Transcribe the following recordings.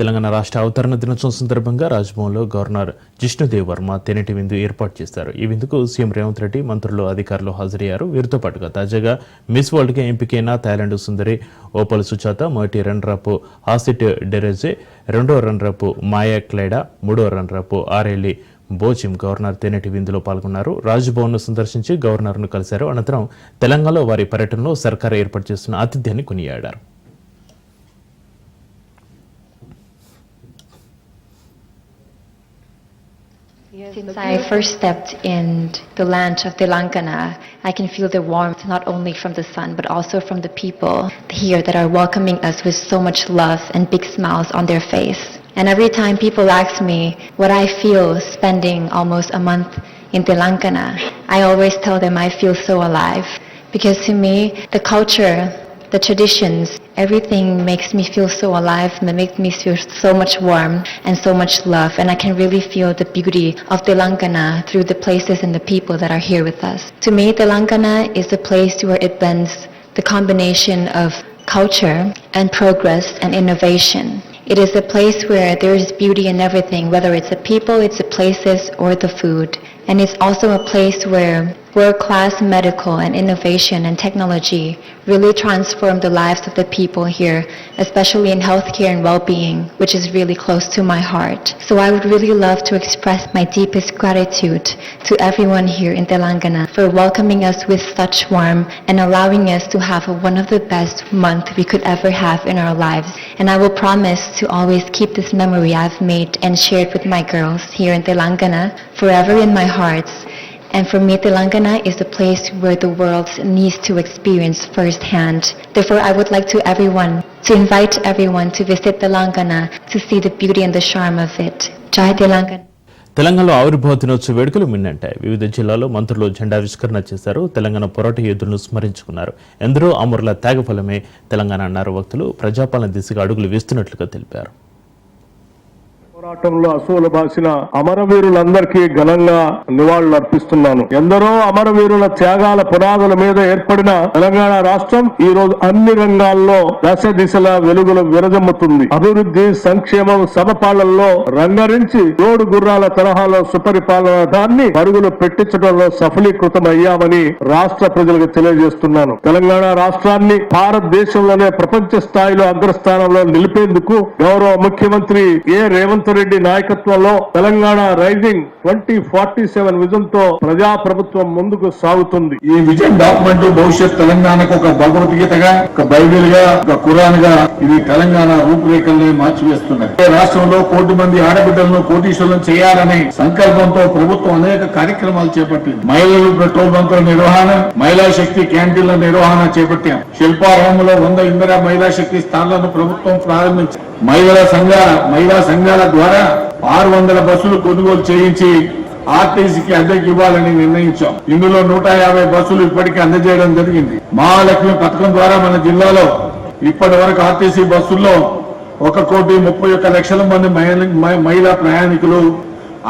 తెలంగాణ రాష్ట్ర అవతరణ దినోత్సవం సందర్భంగా రాజ్భవన్లో గవర్నర్ జిష్ణుదేవ్ వర్మ తేనెటి విందు ఏర్పాటు చేశారు. ఈ విందుకు సీఎం రేవంత్ రెడ్డి, మంత్రులు, అధికారులు హాజరయ్యారు. వీరితో పాటుగా తాజాగా మిస్ వరల్డ్గా ఎంపికైన థాయిలాండ్ సుందరి ఓపల్ సుచాత, మొదటి రన్నరప్ హాసిట్ డెరెజే, రెండో రన్నరప్ మాయా క్లైడా, మూడో రన్నరప్ ఆరేలి బోచిం గవర్నర్ తేనెటి విందులో పాల్గొన్నారు. రాజ్భవన్ను సందర్శించి గవర్నర్ను కలిశారు. అనంతరం తెలంగాణలో వారి పర్యటనలో సర్కారు ఏర్పాటు చేస్తున్న ఆతిథ్యాన్ని కొనియాడారు. Since I first stepped in the land of Telangana, I can feel the warmth not only from the sun but also from the people here that are welcoming us with so much love and big smiles on their face. And every time people ask me what I feel spending almost a month in Telangana, I always tell them I feel so alive. Because to me, the culture, the traditions, everything makes me feel so alive and makes me feel so much warm and so much love, and I can really feel the beauty of Telangana through the places and the people that are here with us. To me, Telangana is a place where it blends the combination of culture and progress and innovation. It is a place where there is beauty in everything, whether it's the people, it's the places, or the food. And it's also a place where world-class medical and innovation and technology really transform the lives of the people here, especially in healthcare and well-being, which is really close to my heart. So I would really love to express my deepest gratitude to everyone here in Telangana for welcoming us with such warmth and allowing us to have one of the best months we could ever have in our lives. And I will promise to always keep this memory I've made and shared with my girls here in Telangana forever in my heart. And for me, Telangana is the place where the world needs to experience firsthand. Therefore, I would like to invite everyone to visit Telangana to see the beauty and the charm of it. Jai Telangana. తెలంగాణలో ఆవిర్భావ దినోత్సవ వేడుకలు మిన్నంటాయి. వివిధ జిల్లాల్లో మంత్రులు జెండావిష్కరణ చేశారు. తెలంగాణ పోరాట యోధులను స్మరించుకున్నారు. ఎందరో అమరుల త్యాగఫలమే తెలంగాణ అన్నారు. వక్తులు ప్రజాపాలన దిశగా అడుగులు వేస్తున్నట్లుగా తెలిపారు. పోరాటంలో అసూలు బాసిన అమరవీరులందరికీ ఘనంగా నివాళులు అర్పిస్తున్నాను. ఎందరో అమరవీరుల త్యాగాల పునాదుల మీద ఏర్పడిన తెలంగాణ రాష్ట్రం ఈ రోజు అన్ని రంగాల్లో దశ దిశల వెలుగులు విరజమ్ముతుంది. అభివృద్ధి, సంక్షేమం, సమపాలనలో రంగరించి రోడ్డు గుర్రాల తరహాలో సుపరిపాలన దాన్ని పరుగులు పెట్టించడంలో సఫలీకృతమయ్యామని రాష్ట్ర ప్రజలకు తెలియజేస్తున్నాను. తెలంగాణ రాష్ట్రాన్ని భారతదేశంలోనే ప్రపంచ స్థాయిలో అగ్రస్థానంలో నిలిపేందుకు గౌరవ ముఖ్యమంత్రి రేవంత్ రెడ్డి నాయకత్వంలో తెలంగాణ రైజింగ్ 2047 విజన్ తో ప్రజా ప్రభుత్వం ముందుకు సాగుతుంది. ఈ విజన్ డాక్యుమెంట్ భవిష్యత్ తెలంగాణకు ఒక భగవద్గీతగా, ఒక బైబిల్ గా, ఒక ఖురాన్ గా ఇది తెలంగాణ రూపురేఖల్ని మార్చివేస్తున్నది. రాష్ట్రంలో 1 కోటి మంది ఆడబిడ్డలను కోటీశ్వరులను చేయాలనే సంకల్పంతో ప్రభుత్వం అనేక కార్యక్రమాలు చేపట్టింది. మహిళలు పెట్రోల్ బంకుల నిర్వహణ, మహిళా శక్తి క్యాంటీన్ల నిర్వహణ చేపట్టాం. శిల్పారామంలో 100 ఇందిరా మహిళా శక్తి స్థానాలను ప్రభుత్వం ప్రారంభించింది. మహిళా సంఘాల ద్వారా 600 బస్సులు కొనుగోలు చేయించి ఆర్టీసీకి అద్దెకి ఇవ్వాలని నిర్ణయించాం. ఇందులో 150 బస్సులు ఇప్పటికే అందజేయడం జరిగింది. మహాలక్ష్మి పథకం ద్వారా మన జిల్లాలో ఇప్పటి వరకు ఆర్టీసీ బస్సుల్లో 1,31,00,000 మంది మహిళా ప్రయాణికులు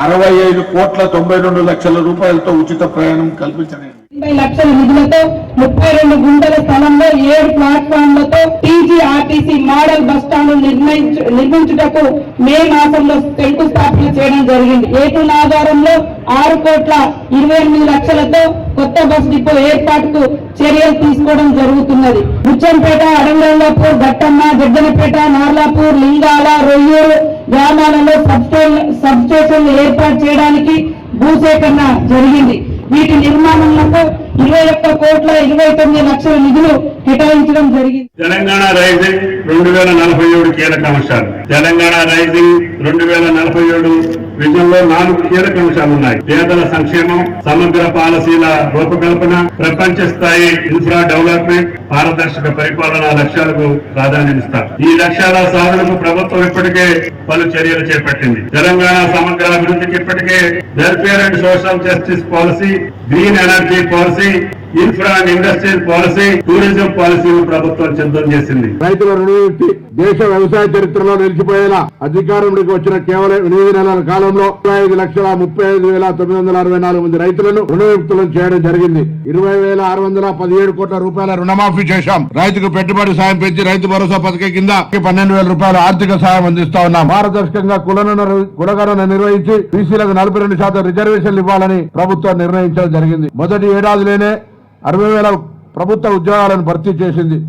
65,92,00,000 రూపాయలతో ఉచిత ప్రయాణం కల్పించలేదు. 80 లక్షల నిధులతో 32 గుంటల స్థలంలో 7 ప్లాట్ఫామ్లతో టీజీఆర్టీసీ మోడల్ బస్ స్టాండ్ నిర్మించుటకు మే మాసంలో శంకుస్థాపన చేయడం జరిగింది. ఏటూరు ఆధారంలో 6,28,00,000తో కొత్త బస్ డిపో ఏర్పాటుకు చర్యలు తీసుకోవడం జరుగుతున్నది. బుచ్చంపేట, అడంగల్లాపూర్, గట్టమ్మ, జగ్గనపేట, నార్లాపూర్, లింగాల, రొయ్యూరు గ్రామాలలో సబ్ స్టేషన్లు ఏర్పాటు చేయడానికి భూసేకరణ జరిగింది. వీటి నిర్మాణంలో 21,29,00,000 నిధులు కేటాయించడం జరిగింది. తెలంగాణ రైజింగ్ 2047 కీలక అంశాలు. తెలంగాణ రైజింగ్ 2047 విజన్ లో 4 కీలక అంశాలు ఉన్నాయి. పేదల సంక్షేమం, సమగ్ర పాలసీల రూపకల్పన, ప్రపంచ స్థాయి ఇన్ఫ్రా డెవలప్మెంట్, పారదర్శక పరిపాలన లక్ష్యాలకు ప్రాధాన్యమిస్తారు. ఈ లక్ష్యాల సాధనకు ప్రభుత్వం ఇప్పటికే పలు చర్యలు చేపట్టింది. తెలంగాణ సమగ్ర అభివృద్ధికి ఇప్పటికే welfare and social justice policy, green energy policy, infra and industrial policy, tourism పాలసీని ప్రభుత్వం సిద్ధం చేసింది. రైతుల రుణమాఫీ, దేశ వ్యవసాయ చరిత్రలో నిలిచిపోయేలా అధికారంలోకి వచ్చిన కేవలం 8 నెలల కాలంలో 25,35,964 మంది రైతులను రుణవిముక్తులను చేయడం జరిగింది. 20,617 కోట్ల రూపాయల రుణమాఫీ చేశాం. రైతుకు పెట్టుబడి సాయం పెంచి రైతు భరోసా పథకం కింద 12,000 రూపాయల ఆర్థిక సాయం అందిస్తా ఉన్నాం. పారదర్శకంగా కులగణన నిర్వహించి బీసీలకు 42% రిజర్వేషన్లు ఇవ్వాలని ప్రభుత్వం నిర్ణయించడం జరిగింది. మొదటి ఏడాదిలోనే 60,000 ప్రభుత్వ ఉద్యోగాలను భర్తీ చేసింది.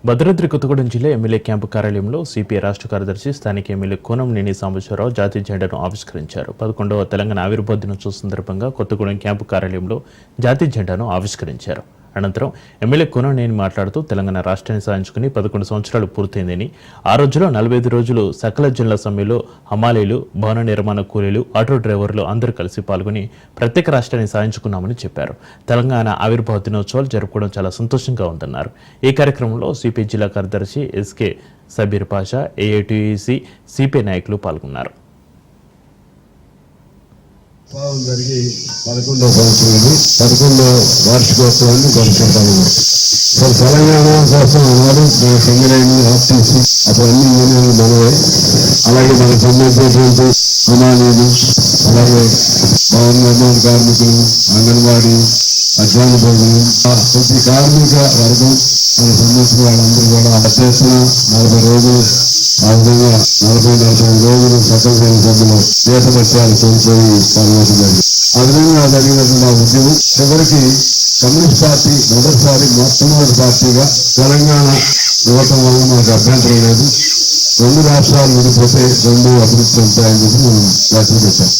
భద్రాద్రి కొత్తగూడెం జిల్లా ఎమ్మెల్యే క్యాంపు కార్యాలయంలో సిపిఐ రాష్ట్ర కార్యదర్శి స్థానిక ఎమ్మెల్యే కోనంనేని సాంబశివరావు జాతీయ జెండాను ఆవిష్కరించారు. 11వ తెలంగాణ ఆవిర్భావ దినోత్సవం సందర్భంగా కొత్తగూడెం క్యాంపు కార్యాలయంలో జాతీయ జెండాను ఆవిష్కరించారు. అనంతరం ఎమ్మెల్యే కోనంనేని మాట్లాడుతూ తెలంగాణ రాష్ట్రాన్ని సాధించుకుని 11 సంవత్సరాలు పూర్తయిందని, ఆ రోజులో 45 రోజులు సకల జిల్లా సమ్మెలో హమాలీలు, భవన నిర్మాణ కూలీలు, ఆటో డ్రైవర్లు అందరూ కలిసి పాల్గొని ప్రత్యేక రాష్ట్రాన్ని సాధించుకున్నామని చెప్పారు. తెలంగాణ ఆవిర్భావ దినోత్సవాలు జరుపుకోవడం చాలా సంతోషంగా ఉందన్నారు. ఈ కార్యక్రమంలో సిపిఐ జిల్లా కార్యదర్శి SK Sabir Pasha, AITUC CPI నాయకులు పాల్గొన్నారు. జరిగి 11వ సంవత్సరం ఇది 11వ వార్షికోత్సవాన్ని జరుపుకుంటాము. తెలంగాణ కోసం ఉన్నారు మన సింగరేణి, ఆర్టీసీ అప్పుడు అన్ని యూనియన్లు మనవే. అలాగే మనకు సంబంధించినటువంటి హమాలీలు, అలాగే భవన నిర్మాణ కార్మికులు, అంగన్వాడీ, అధ్వాన భోగులు, ప్రతి కార్మిక వర్గం మనకు సంబంధించిన వాళ్ళందరూ కూడా అధ్యక్షన 40 రోజులు, ఆ విధంగా 40-45 రోజులు సకల సభ్యులు దేశభక్త్యాలు కోల్పోయి పాల్గొంటున్నారు. ఆ విధంగా జరిగినటువంటి ఆ ఉద్యమం చివరికి కమ్యూనిస్ట్ పార్టీ మొట్టమొదటి పార్టీగా తెలంగాణ ఇవ్వటం వల్ల మనకు అభ్యంతరం లేదు. 2 రాష్ట్రాలు విడిపోతే 2 అభివృద్ధి ఉంటాయని చెప్పి మనం వ్యాఖ్య పెట్టాం.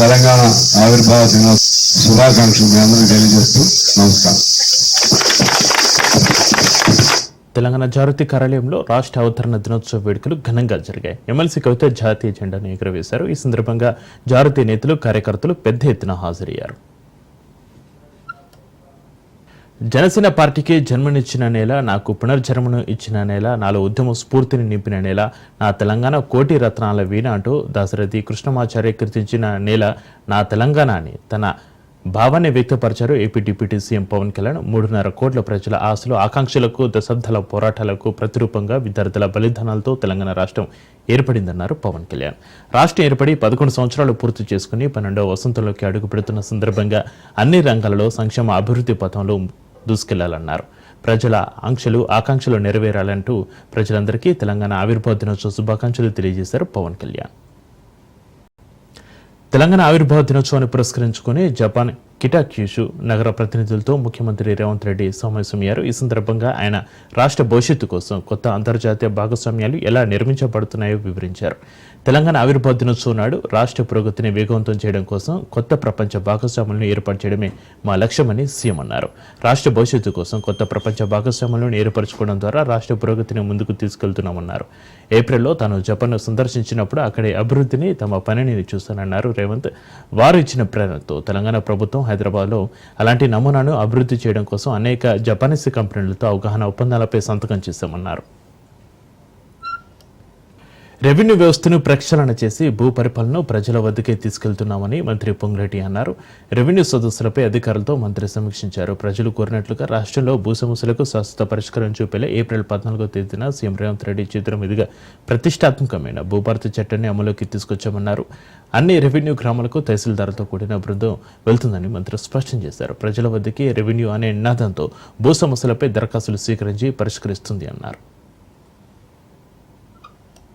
తెలంగాణ ఆవిర్భావ దినోత్సవ శుభాకాంక్షలు మీ అందరికీ తెలియజేస్తూ నమస్కారం. తెలంగాణ జాగృతి కార్యాలయంలో రాష్ట్ర అవతరణ దినోత్సవ వేడుకలు ఘనంగా జరిగాయి. ఎమ్మెల్సీ కవిత జాతీయ జెండాను ఎగురవేశారు. ఈ సందర్భంగా జాగృతి నేతలు, కార్యకర్తలు పెద్ద ఎత్తున హాజరయ్యారు. జనసేన పార్టీకి జన్మనిచ్చిన నేల, నాకు పునర్జన్మను ఇచ్చిన నేల, నాలో ఉద్యమ స్ఫూర్తిని నింపిన నేల, నా తెలంగాణ కోటి రత్నాల వీణ అంటూ దాశరథి కృష్ణమాచార్య కీర్తించిన నేల నా తెలంగాణ అని తన భావాన్ని వ్యక్తపరిచారు AP deputy CM Pawan Kalyan. 3.5 కోట్ల ప్రజల ఆశలు, ఆకాంక్షలకు, దశాబ్దాల పోరాటాలకు ప్రతిరూపంగా విద్యార్థుల బలిదానాలతో తెలంగాణ రాష్ట్రం ఏర్పడిందన్నారు పవన్ కళ్యాణ్. రాష్ట్రం ఏర్పడి 11 సంవత్సరాలు పూర్తి చేసుకుని 12వ వసంతంలోకి అడుగు పెడుతున్న సందర్భంగా అన్ని రంగాలలో సంక్షేమ అభివృద్ధి పథంలో దూసుకెళ్లాలన్నారు. ప్రజల ఆంక్షలు, ఆకాంక్షలు నెరవేరాలంటూ ప్రజలందరికీ తెలంగాణ ఆవిర్భావ దినోత్సవ శుభాకాంక్షలు తెలియజేశారు పవన్ కళ్యాణ్. తెలంగాణ ఆవిర్భావ దినోత్సవాన్ని పురస్కరించుకుని జపాన్ కిటాక్యూషు నగర ప్రతినిధులతో ముఖ్యమంత్రి రేవంత్ రెడ్డి సమావేశమయ్యారు. ఈ సందర్భంగా ఆయన రాష్ట్ర భవిష్యత్తు కోసం కొత్త అంతర్జాతీయ భాగస్వామ్యాలు ఎలా నిర్మించబడుతున్నాయో వివరించారు. తెలంగాణ ఆవిర్భావ దినోత్సవం నాడు రాష్ట్ర పురోగతిని వేగవంతం చేయడం కోసం కొత్త ప్రపంచ భాగస్వాములను ఏర్పాటు చేయడమే మా లక్ష్యమని సీఎం అన్నారు. రాష్ట్ర భవిష్యత్తు కోసం కొత్త ప్రపంచ భాగస్వాములను ఏర్పరచుకోవడం ద్వారా రాష్ట్ర పురోగతిని ముందుకు తీసుకెళ్తున్నామన్నారు. ఏప్రిల్లో తాను జపాన్ను సందర్శించినప్పుడు అక్కడి అభివృద్ధిని, తమ పనిని చూస్తానన్నారు రేవంత్. వారు ఇచ్చిన ప్రేరణతో తెలంగాణ ప్రభుత్వం హైదరాబాద్లో అలాంటి నమూనాను అభివృద్ధి చేయడం కోసం అనేక జపానీస్ కంపెనీలతో అవగాహన ఒప్పందాలపై సంతకం చేశామన్నారు. రెవెన్యూ వ్యవస్థను ప్రక్షాళన చేసి భూ పరిపాలనను ప్రజల వద్దకే తీసుకెళ్తున్నామని మంత్రి పొంగులేటి అన్నారు. రెవెన్యూ సదస్సులపై అధికారులతో మంత్రి సమీక్షించారు. ప్రజలు కోరినట్లుగా రాష్ట్రంలో భూ సమస్యలకు శాశ్వత పరిష్కారం చూపేలా ఏప్రిల్ 14వ తేదీన సీఎం రేవంత్ రెడ్డి చేతుల మీదుగా ప్రతిష్టాత్మకమైన భూభారతి చట్టాన్ని అమలులోకి తీసుకొచ్చామన్నారు. అన్ని రెవెన్యూ గ్రామాలకు తహసీల్దార్లతో కూడిన బృందం వెళ్తుందని మంత్రి స్పష్టం చేశారు. ప్రజల వద్దకే రెవెన్యూ అనే నినాదంతో భూ సమస్యలపై దరఖాస్తులు స్వీకరించి పరిష్కరిస్తుంది అన్నారు.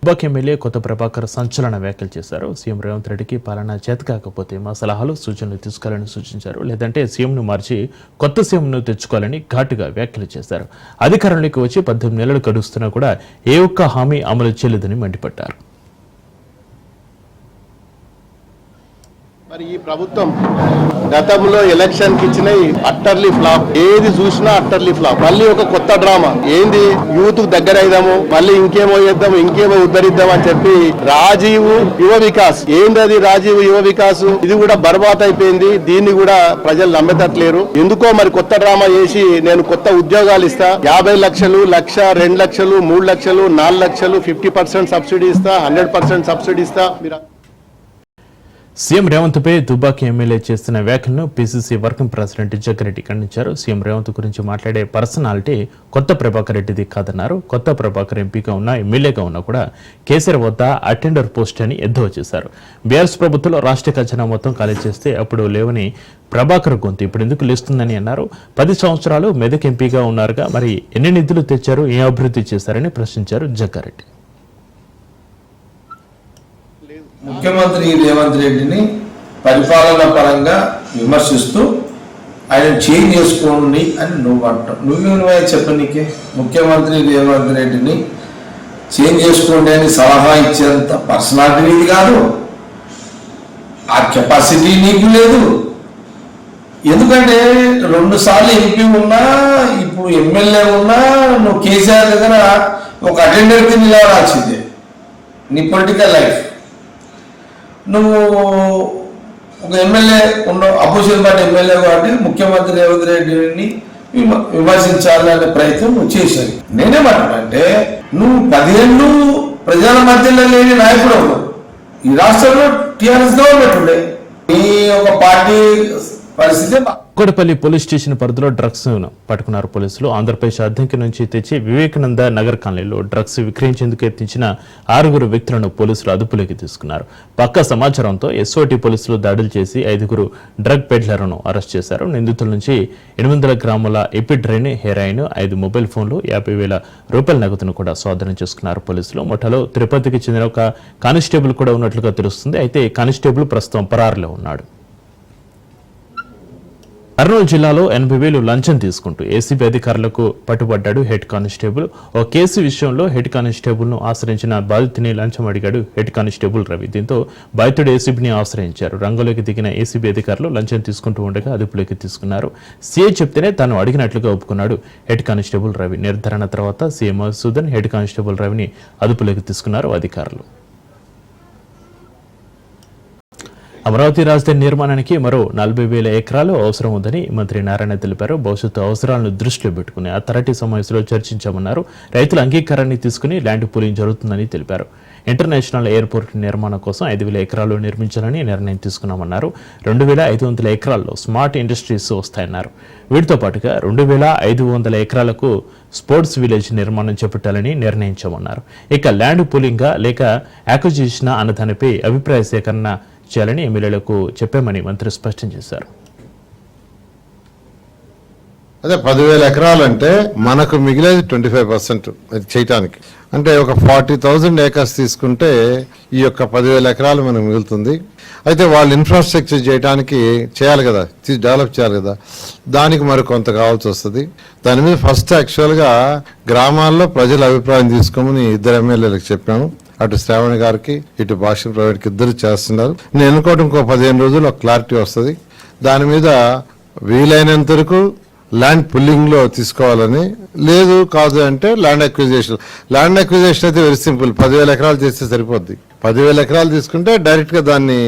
దుబ్బాక ఎమ్మెల్యే కొత్త ప్రభాకర్ సంచలన వ్యాఖ్యలు చేశారు. సీఎం రేవంత్ రెడ్డికి పాలన చేతకాకపోతే మా సలహాలు, సూచనలు తీసుకోవాలని సూచించారు. లేదంటే సీఎంను మార్చి కొత్త సీఎంను తెచ్చుకోవాలని ఘాటుగా వ్యాఖ్యలు చేశారు. అధికారంలోకి వచ్చి 18 నెలలు గడుస్తున్నా కూడా ఏ ఒక్క హామీ అమలు చేయలేదని మండిపడ్డారు. మరి ఈ ప్రభుత్వం గతంలో ఎలక్షన్ కి ఇచ్చిన అట్టర్లీ ఫ్లాప్, ఏది చూసినా అట్టర్లీ ఫ్లాప్. మళ్ళీ ఒక కొత్త డ్రామా ఏంది, యూత్ దగ్గర అయిదాము, మళ్ళీ ఇంకేమో చేద్దాము, ఇంకేమో ఉద్ధరిద్దాం అని చెప్పి రాజీవ్ యువ వికాస్, ఏంది రాజీవ్ యువ వికాస్, ఇది కూడా బర్బాద్ అయిపోయింది. దీన్ని కూడా ప్రజలు నమ్మేటట్లేరు. ఎందుకో మరి కొత్త డ్రామా చేసి నేను కొత్త ఉద్యోగాలు ఇస్తా, 50 లక్షలు, 1,00,000, 2 లక్షలు, 3 లక్షలు, 4 లక్షలు, 50% సబ్సిడీ ఇస్తా, 100% సబ్సిడీ ఇస్తా. సీఎం రేవంత్ పై దుబ్బాక ఎమ్మెల్యే చేస్తున్న వ్యాఖ్యలను పీసీసీ వర్కింగ్ ప్రెసిడెంట్ జగ్గారెడ్డి ఖండించారు. సీఎం రేవంత్ గురించి మాట్లాడే పర్సనాలిటీ కొత్త ప్రభాకర్ రెడ్డిది కాదన్నారు. కొత్త ప్రభాకర్ ఎంపీగా ఉన్నా ఎమ్మెల్యేగా ఉన్నా కూడా కేసీఆర్ వద్ద అటెండర్ పోస్ట్ అని ఎద్దేవా చేశారు. బీఆర్ఎస్ ప్రభుత్వంలో రాష్ట్ర ఖజానా మొత్తం ఖాళీ చేస్తే అప్పుడు లేవని ప్రభాకర్ గొంతు ఇప్పుడు ఎందుకు లేస్తుందని అన్నారు. 10 సంవత్సరాలు మెదక్ ఎంపీగా ఉన్నారుగా, మరి ఎన్ని నిధులు తెచ్చారు, ఏ అభివృద్ధి చేశారని ప్రశ్నించారు జగ్గారెడ్డి. ముఖ్యమంత్రి రేవంత్ రెడ్డిని పరిపాలన పరంగా విమర్శిస్తూ ఆయన చేంజ్ చేసుకోండి అని నువ్వు అంటావు. నువ్వే చెప్పనీకే ముఖ్యమంత్రి రేవంత్ రెడ్డిని చేంజ్ చేసుకోండి అని సలహా ఇచ్చేంత పర్సనాలిటీ నీది కాదు, ఆ కెపాసిటీ నీకు లేదు. ఎందుకంటే 2 సార్లు ఎంపీ ఉన్నా, ఇప్పుడు ఎమ్మెల్యే ఉన్నా, నువ్వు కేసీఆర్ దగ్గర ఒక అటెండర్కి నిలవరాల్సిందే నీ పొలిటికల్ లైఫ్. నువ్వు ఒక ఎమ్మెల్యే ఉండవు, అపోజిషన్ పార్టీ ఎమ్మెల్యే కాబట్టి ముఖ్యమంత్రి రేవంత్ రెడ్డిని విమర్శించాలనే ప్రయత్నం నువ్వు చేశావు. నేనేమంటానంటే నువ్వు 10 ఏళ్ళు ప్రజల మధ్యలో లేని నాయకుడు. ఈ రాష్ట్రంలో టీఆర్ఎస్ గవర్నమెంట్ ఉండే, ఈ ఒక పార్టీ పరిస్థితి. కోడపల్లి పోలీస్ స్టేషన్ పరిధిలో డ్రగ్స్ పట్టుకున్నారు పోలీసులు. ఆంధ్రప్రదేశ్ అద్దెంకి నుంచి తెచ్చి వివేకానంద నగర్ కాలనీలో డ్రగ్స్ విక్రయించేందుకు యత్నించిన 6 వ్యక్తులను పోలీసులు అదుపులోకి తీసుకున్నారు. పక్కా సమాచారంతో ఎస్ఓటీ పోలీసులు దాడులు చేసి 5 డ్రగ్ పెడ్లర్లను అరెస్ట్ చేశారు. నిందితుల నుంచి 800 గ్రాముల ఎపిడ్రైన్, హెరాయిన్, 5 మొబైల్ ఫోన్లు, 50,000 రూపాయల నగదును కూడా స్వాధీనం చేసుకున్నారు పోలీసులు. ముఠాలో తిరుపతికి చెందిన ఒక కానిస్టేబుల్ కూడా ఉన్నట్లుగా తెలుస్తుంది. అయితే కానిస్టేబుల్ ప్రస్తుతం పరారులో ఉన్నాడు. కర్నూలు జిల్లాలో 80,000 లంచం తీసుకుంటూ ఏసీబీ అధికారులకు పట్టుబడ్డాడు హెడ్ కానిస్టేబుల్. ఓ కేసు విషయంలో హెడ్ కానిస్టేబుల్ ను ఆశ్రయించిన బాధితుని లంచం అడిగాడు హెడ్ కానిస్టేబుల్ రవి. దీంతో బాధితుడు ఏసీబీని ఆశ్రయించారు. రంగంలోకి దిగిన ఏసీబీ అధికారులు లంచం తీసుకుంటూ ఉండగా అదుపులోకి తీసుకున్నారు. సీఐ చెప్తేనే తాను అడిగినట్లుగా ఒప్పుకున్నాడు హెడ్ కానిస్టేబుల్ రవి. నిర్ధారణ తర్వాత సీఎం మధుసూదన్ హెడ్ కానిస్టేబుల్ రవిని అదుపులోకి తీసుకున్నారు అధికారులు. అమరావతి రాజధాని నిర్మాణానికి మరో 40,000 ఎకరాలు అవసరం ఉందని మంత్రి నారాయణ తెలిపారు. భవిష్యత్తు అవసరాలను దృష్టిలో పెట్టుకుని అథారిటీ సమావేశంలో చర్చించామన్నారు. రైతుల అంగీకారాన్ని తీసుకుని ల్యాండ్ పూలింగ్ జరుగుతుందని తెలిపారు. ఇంటర్నేషనల్ ఎయిర్పోర్ట్ నిర్మాణం కోసం 5,000 ఎకరాలు నిర్మించాలని నిర్ణయం తీసుకున్నామన్నారు. 2,500 ఎకరాల్లో స్మార్ట్ ఇండస్ట్రీస్ వస్తాయన్నారు. వీటితో పాటుగా 2,500 ఎకరాలకు స్పోర్ట్స్ విలేజ్ నిర్మాణం చేపట్టాలని నిర్ణయించామన్నారు. ఇక ల్యాండ్ పూలింగా లేక యాక్విజిషన్ అన్న దానిపై అభిప్రాయ సేకరణ చేయాలని ఎమ్మెల్యేలకు చెప్పామని మంత్రి స్పష్టం చేశారు. అదే 10,000 ఎకరాలు అంటే మనకు మిగిలేది 25% అది చేయటానికి. అంటే ఒక 40,000 ఏకర్స్ తీసుకుంటే ఈ యొక్క 10,000 ఎకరాలు మనకు మిగులుతుంది. అయితే వాళ్ళు ఇన్ఫ్రాస్ట్రక్చర్ చేయడానికి చేయాలి కదా, డెవలప్ చేయాలి కదా, దానికి మరి కొంత కావాల్సి వస్తుంది. దాని మీద ఫస్ట్ యాక్చువల్గా గ్రామాల్లో ప్రజల అభిప్రాయం తీసుకోమని 2 ఎమ్మెల్యేలకు చెప్పాము. అటు శ్రావణి గారికి, ఇటు భాష్యం ప్రైవేట్కి 2 చేస్తున్నారు. నేను అనుకోవడం ఇంకో 15 రోజులు ఒక క్లారిటీ వస్తుంది. దాని మీద వీలైనంత వరకు ల్యాండ్ పుల్లింగ్ లో తీసుకోవాలని, లేదు కాదు అంటే ల్యాండ్ అక్విజిషన్. ల్యాండ్ అక్విజిషన్ అయితే వెరీ సింపుల్, 10,000 ఎకరాలు చేస్తే సరిపోద్ది. 10,000 ఎకరాలు తీసుకుంటే డైరెక్ట్ గా దాన్ని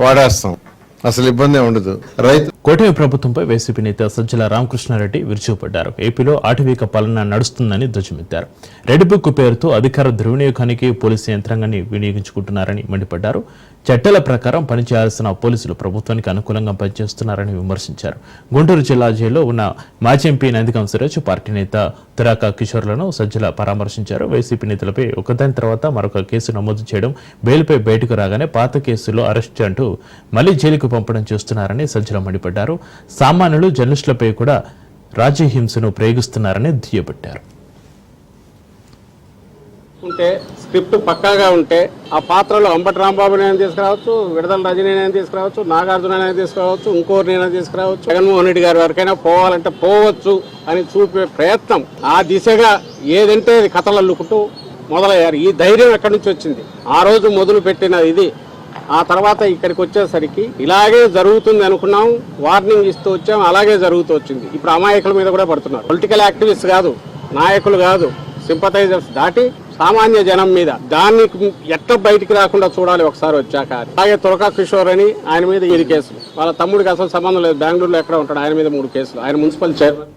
వాడేస్తాం, అసలు ఇబ్బంది ఉండదు. రైతు కూటమి ప్రభుత్వంపై వైసీపీ నేత సజ్జల రామకృష్ణారెడ్డి విరుచుకుపడ్డారు. ఏపీలో ఆటవిక పాలన నడుస్తుందని ధ్వజమెత్తారు. రెడ్ బుక్ పేరుతో అధికార దుర్వినియోగానికి పోలీసు యంత్రాంగాన్ని వినియోగించుకుంటున్నారని మండిపడ్డారు. చట్టాల ప్రకారం పనిచేయాల్సిన పోలీసులు ప్రభుత్వానికి అనుకూలంగా పనిచేస్తున్నారని విమర్శించారు. గుంటూరు జిల్లా జైల్లో ఉన్న మాజీ ఎంపీ నందిగం సురేష్, పార్టీ నేత తురాక కిషోర్లను సజ్జల పరామర్శించారు. వైసీపీ నేతలపై ఒకదాని తర్వాత మరొక కేసు నమోదు చేయడం, బెయిల్పై బయటకు రాగానే పాత కేసులో అరెస్ట్ అంటూ మళ్లీ జైలుకు పంపడం చేస్తున్నారని సజ్జల మండిపడ్డారు. సామాన్యులు, జర్నలిస్టులపై కూడా రాజ్యహింసను ప్రయోగిస్తున్నారని దుయ్యబట్టారు. ఉంటే స్క్రిప్ట్ పక్కాగా ఉంటే ఆ పాత్రలో అంబటి రాంబాబునైనా తీసుకురావచ్చు, విడదల రజనీనైనా తీసుకురావచ్చు, నాగార్జునైనా తీసుకురావచ్చు, ఇంకోరినైనా తీసుకురావచ్చు, జగన్మోహన్ రెడ్డి గారి వరకైనా పోవాలంటే పోవచ్చు అని చూపే ప్రయత్నం, ఆ దిశగా ఏదంటే కథలు అల్లుకుంటూ మొదలయ్యారు. ఈ ధైర్యం ఎక్కడి నుంచి వచ్చింది? ఆ రోజు మొదలు పెట్టిన ఇది ఆ తర్వాత ఇక్కడికి వచ్చేసరికి ఇలాగే జరుగుతుంది అనుకున్నాం, వార్నింగ్ ఇస్తూ వచ్చాం, అలాగే జరుగుతూ వచ్చింది. ఇప్పుడు అమాయకుల మీద కూడా పడుతున్నారు. పొలిటికల్ యాక్టివిస్ట్ కాదు, నాయకులు కాదు, సింపథైజర్స్ దాటి సామాన్య జనం మీద. దాన్ని ఎట్లా బయటికి రాకుండా చూడాలి ఒకసారి వచ్చాక. అలాగే తురకా కిషోర్ అని ఆయన మీద 7 కేసులు, వాళ్ళ తమ్ముడికి అసలు సంబంధం లేదు, బెంగళూరులో ఎక్కడ ఉంటాడు, ఆయన మీద 3 కేసులు, ఆయన మున్సిపల్ చైర్మన్.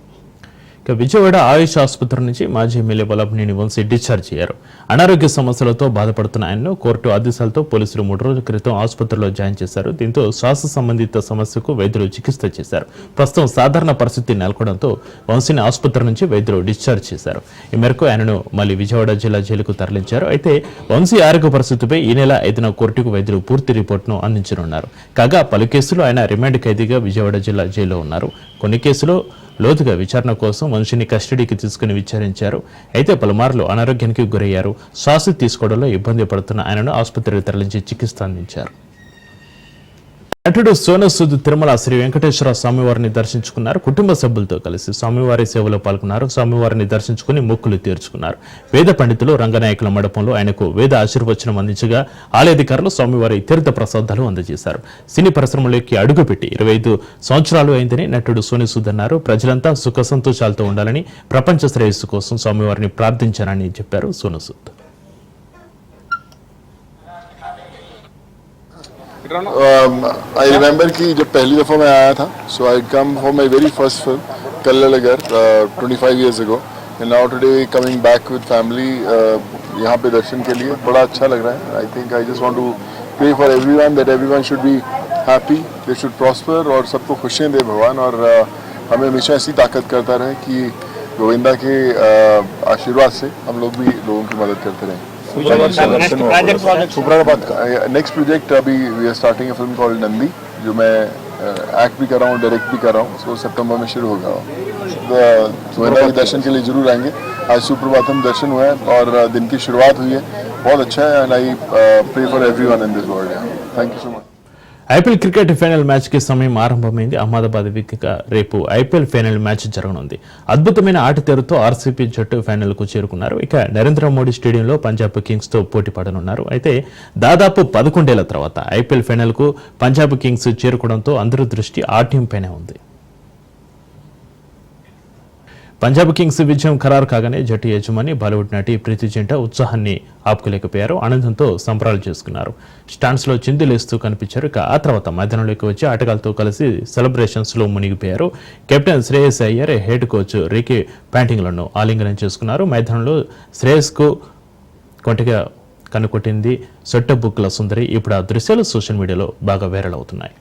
ఇక విజయవాడ ఆయుష్ ఆసుపత్రి నుంచి మాజీ ఎమ్మెల్యే వల్లభనేని వంశీ డిశ్చార్జ్ అయ్యారు. అనారోగ్య సమస్యలతో బాధపడుతున్న ఆయన్ను కోర్టు ఆదేశాలతో పోలీసులు 3 రోజుల క్రితం ఆసుపత్రిలో జాయిన్ చేశారు. దీంతో శ్వాస సంబంధిత సమస్యకు వైద్యులు చికిత్స చేశారు. ప్రస్తుతం సాధారణ పరిస్థితి నెలకొనడంతో వంశీని ఆసుపత్రి నుంచి వైద్యులు డిశ్చార్జ్ చేశారు. ఈ మేరకు ఆయనను మళ్లీ విజయవాడ జిల్లా జైలుకు తరలించారు. అయితే వంశీ ఆరోగ్య పరిస్థితిపై ఈ నెల 5న కోర్టుకు వైద్యులు పూర్తి రిపోర్టును అందించనున్నారు. కాగా పలు కేసులు ఆయన రిమాండ్ ఖైదీగా విజయవాడ జిల్లా జైల్లో ఉన్నారు. కొన్ని కేసులు లోతుగా విచారణ కోసం వంశీని కస్టడీకి తీసుకుని విచారించారు. అయితే పలుమార్లు అనారోగ్యానికి గురయ్యారు. శ్వాస తీసుకోవడంలో ఇబ్బంది పడుతున్న ఆయనను ఆసుపత్రికి తరలించి చికిత్స అందించారు. నటుడు సోను సూద్ తిరుమల శ్రీ వెంకటేశ్వర స్వామివారిని దర్శించుకున్నారు. కుటుంబ సభ్యులతో కలిసి స్వామివారి సేవలో పాల్గొన్నారు. స్వామివారిని దర్శించుకుని మొక్కులు తీర్చుకున్నారు. వేద పండితులు రంగనాయకుల మండపంలో ఆయనకు వేద ఆశీర్వచనం అందించగా ఆలయాధికారులు స్వామివారి తీర్థ ప్రసాదాలు అందజేశారు. సినీ పరిశ్రమలోకి అడుగుపెట్టి 25 సంవత్సరాలు అయిందని నటుడు సోను సూద్ అన్నారు. ప్రజలంతా సుఖ సంతోషాలతో ఉండాలని, ప్రపంచ శ్రేయస్సు కోసం స్వామివారిని ప్రార్థించారని చెప్పారు సోను సూద్. I remember कि जब पहली दफ़ा मैं आया था, so I come for my very first film, Kallalagar, 25 years ago, and now today coming back with family, यहाँ पे दर्शन के लिए बड़ा अच्छा लग रहा है. I think I just want to pray for everyone that everyone should be happy, they should prosper और सबको खुशियाँ दे भगवान और हमें हमेशा ऐसी ताकत करता रहे कि गोविंदा के आशीर्वाद से हम लोग भी लोगों की मदद करते रहें. नेक्स्ट प्रोजेक्ट अभी we are starting a film called Nandi, जो मैं एक्ट भी कर रहा हूँ, डायरेक्ट भी कर रहा हूँ. सो सितंबर में शुरू होगा. गोविंदा के दर्शन के लिए जरूर आएंगे. आज सुप्रभातम दर्शन हुआ है और दिन की शुरुआत हुई है. बहुत अच्छा है and I pray for everyone in this world. Thank you so much. IPL cricket final match కి సమయం ఆరంభమైంది. అహ్మదాబాద్ వేదికగా రేపు ఐపీఎల్ ఫైనల్ మ్యాచ్ జరగనుంది. అద్భుతమైన ఆట తీరుతో ఆర్సీబీ జట్టు ఫైనల్ కు చేరుకున్నారు. ఇక నరేంద్ర మోడీ స్టేడియంలో పంజాబ్ కింగ్స్ తో పోటీ పడనున్నారు. అయితే దాదాపు 11 ఏళ్ల తర్వాత ఐపీఎల్ ఫైనల్ కు పంజాబ్ కింగ్స్ చేరుకోవడంతో అందరి దృష్టి ఆ టీం పైనే ఉంది. పంజాబ్ కింగ్స్ విజయం ఖరారు కాగానే జట్టు యజమాని బాలీవుడ్ నటి ప్రీతి జింట ఉత్సాహాన్ని ఆపుకోలేకపోయారు. ఆనందంతో సంబరాలు చేసుకున్నారు. స్టాండ్స్ లో చిందులేస్తూ కనిపించారు. ఇక ఆ తర్వాత మైదానంలోకి వచ్చి ఆటగాళ్లతో కలిసి సెలబ్రేషన్స్ లో మునిగిపోయారు. Captain Shreyas Iyer, head coach Ricky పాంటింగ్లను ఆలింగనం చేసుకున్నారు. మైదానంలో శ్రేయస్ కు కొంటగా కనుకొట్టింది సొట్ట బుక్ల సుందరి. ఇప్పుడు ఆ దృశ్యాలు సోషల్ మీడియాలో బాగా వైరల్ అవుతున్నాయి.